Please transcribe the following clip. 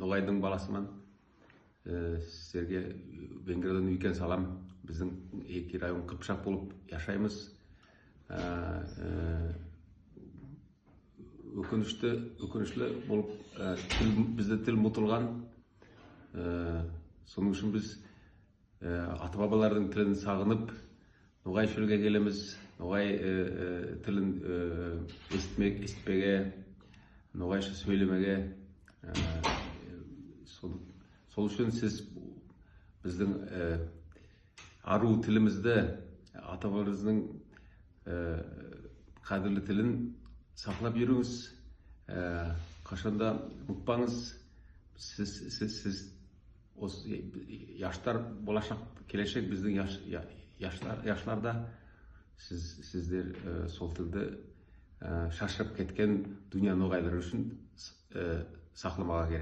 Ноғайдың баласыман. Сіздерге Венгриядан үлкен салам. Біздің екі район Қыпшақ болып яшаймыз. Өкінішлі болып бізді тіл ұмытылған. Соның үшін біз ата-бабалардың тілін сағынып, ноғай шөлге келеміз. Ноғай тілін естімеге, ноғайша сөйлемеге. Сол үшін сіз біздің ару тілімізді, ата-бабамыздың қадірлі тілін сақлап жүріңіз. Қашанда ұмытпаңыз. Сіз яштар болашақ келешек біздің яшларда сіздер сол тілді шашырап кеткен дүния ноғайлар үшін сақламаға керек.